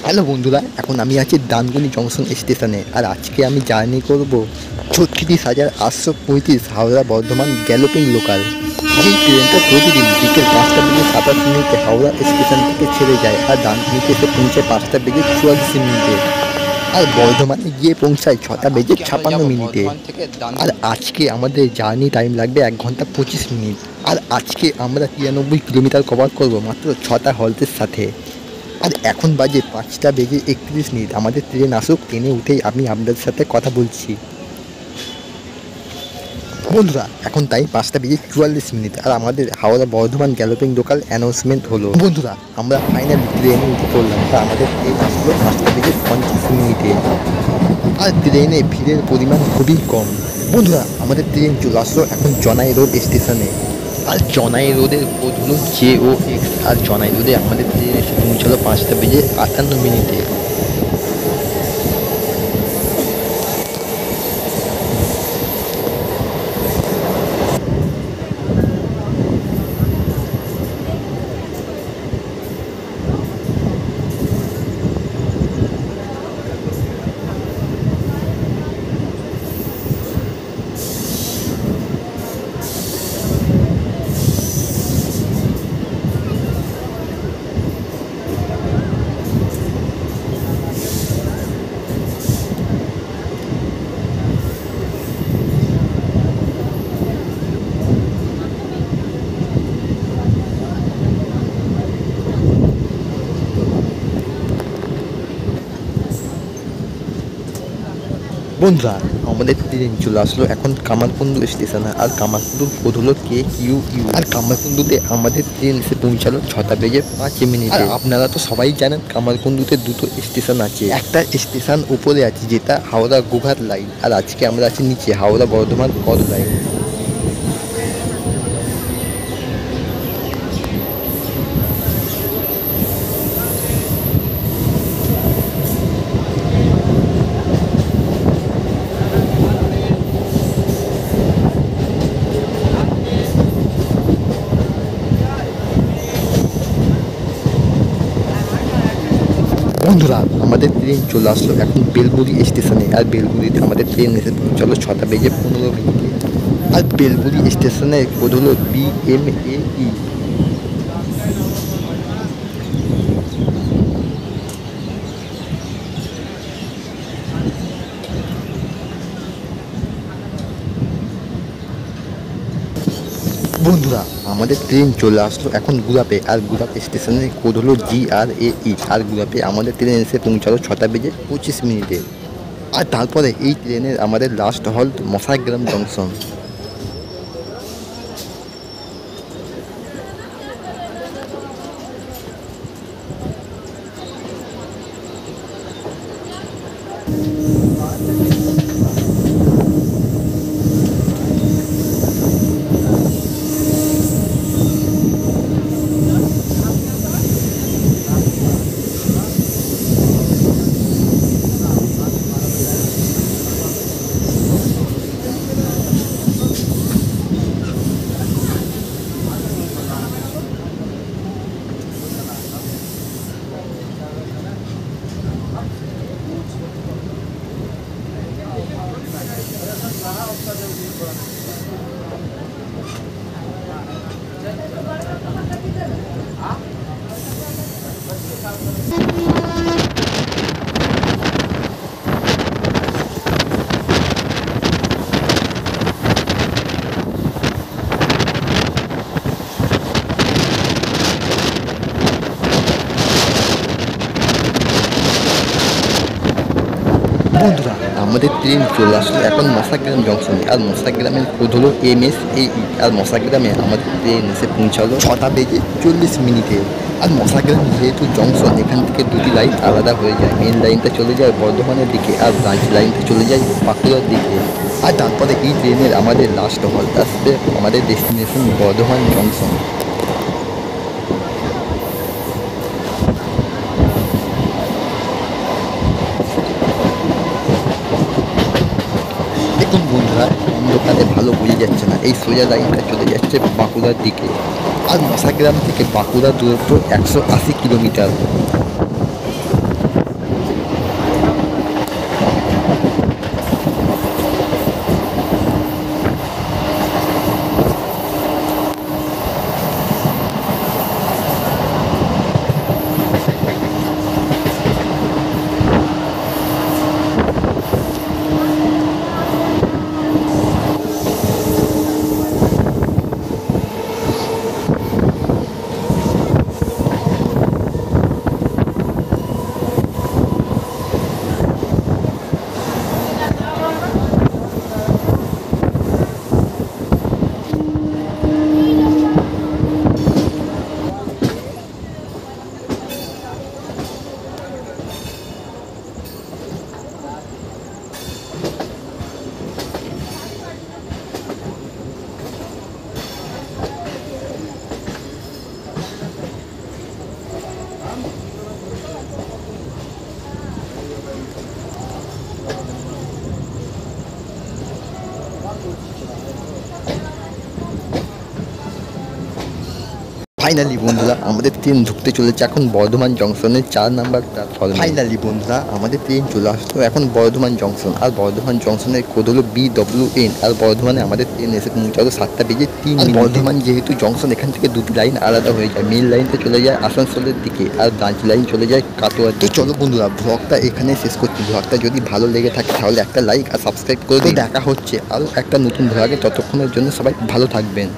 Hello বন্ধুরা, এখন আমি আছি ডানকুনি জংশন স্টেশনে। আর আজকে আমি জার্নি করব 36,835 হাওড়া বর্ধমান গ্যালোপিং লোকাল। এই ট্রেনটা প্রতিদিন বিকেল 5টা বেজে 27 মিনিটে হাওড়া স্টেশন থেকে ছেড়ে যায় আর ডানকুনিতে এসে পৌঁছায় 5টা বেজে 44 মিনিটে। আর বর্ধমানে গিয়ে পৌঁছায় 6টা বেজে 56 মিনিটে। আর আজকে আমাদের জার্নি টাইম লাগবে 1 ঘন্টা 25 মিনিট। আর আজকে আমরা 93 কিলোমিটার কভার করব মাত্র 6টা হল্টের সাথে। আর এখন বাজে 5টা বেজে 31 মিনিট। আমাদের ট্রেন আসুক, ট্রেনে উঠেই আমি আপনাদের সাথে কথা বলছি। বন্ধুরা, এখন টাইম 5টা বেজে 44 মিনিট আর আমাদের Howrah Bardhaman galloping local announcement হলো। বন্ধুরা, আমরা ফাইনালি ট্রেনে উঠে পড়লাম। আর আমাদের ট্রেন আসলো 5টা বেজে 50 মিনিটে। আর ট্রেনে ভিড়ের পরিমাণ খুবই কম। বন্ধুরা, আমাদের ট্রেন চলে আসলো এখন জনাই রোড স্টেশনে। আর জনাই রোডের কোড হলো JOX। আর জনাই রোডে আমাদের ট্রেন এসে পৌঁছালো 5টা বেজে 58 মিনিটে। বন্ধুরা, আমাদের ট্রেন চলে আসলো এখন কামারকুণ্ডু স্টেশনে। আর কামারকুণ্ডুর কোড হলো KQU। আর কামারকুণ্ডুতে আমাদের ট্রেন এসে পৌঁছালো 6টা বেজে 5 মিনিটে। আর আপনারা তো সবাই জানেন কামারকুণ্ডুতে দুটো স্টেশন আছে। একটা স্টেশন উপরে আছে যেটা হাওড়া গোঘাট লাইন, আর আজকে আমরা আছি নিচে হাওড়া বর্ধমান কর লাইন। বন্ধুরা, আমাদের ট্রেন চলে আসলো এখন বেলগুড়ি স্টেশনে। আর বেলগুড়িতে আমাদের ট্রেন এসে পৌঁছালো 6টা বেজে 15 মিনিটে। আর বেলগুড়ি স্টেশনের কোড হলো BMAE। বন্ধুরা, আমাদের ট্রেন চলে আসলো এখন গুরাপে। আর গুরাপ স্টেশনের কোড হলো GRAE। আর গুরাপে আমাদের ট্রেন এসে পৌঁছালো 6টা বেজে 25 মিনিটে। আর তারপরে এই ট্রেনের আমাদের লাস্ট হল্ট মশাইগ্রাম জংশন। বন্ধুরা, আমাদের ট্রেন চলে আসলো এখন মশাগ্রাম জংশনে। আর মশাগ্রামের কোড হলো MSAE। আর মশাগ্রামে আমাদের ট্রেন এসে পৌঁছালো 6টা বেজে 40 মিনিটে। আর মশাগ্রাম যেহেতু জংশন, এখান থেকে দুটি লাইন আলাদা হয়ে যায়। মেন লাইনটা চলে যায় বর্ধমানের দিকে আর ব্রাঞ্চ লাইনটা চলে যায় বাঁকুড়ার দিকে। আর তারপরে এই ট্রেনের আমাদের লাস্ট হল্ট আসবে আমাদের ডেস্টিনেশন বর্ধমান জংশন। দেখুন বন্ধুরা, অন্ধকারে ভালো বোঝা যাচ্ছে না। এই সোজা লাইনটা চলে যাচ্ছে বাঁকুড়ার দিকে। আর মশাগ্রাম থেকে বাঁকুড়া দূরত্ব 180 কিলোমিটার। ফাইনালি বন্ধুরা আমাদের ট্রেন ঢুকতে চলেছে এখন বর্ধমান জংশনের 4 নাম্বার প্ল্যাটফর্মে। ফাইনালি বন্ধুরা আমাদের ট্রেন চলে আসলো এখন বর্ধমান জংশন, আর বর্ধমান জংশনের কোড হলো BWN। আর বর্ধমানে আমাদের ট্রেন এসে পৌঁছালো 7:03। বর্ধমান যেহেতু জংশন, এখান থেকে দুটি লাইন আলাদা হয়ে যায়। মেন লাইনটা চলে যায় আসানসোলের দিকে আর ব্রাঞ্চ লাইন চলে যায় কাটোয়ার। তো চলো বন্ধুরা ব্লগটা এখানে শেষ করছি। ব্লগটা যদি ভালো লেগে থাকে তাহলে একটা লাইক আর সাবস্ক্রাইব করে দেখা হচ্ছে আরও একটা নতুন ব্লগে। ততক্ষণের জন্য সবাই ভালো থাকবেন।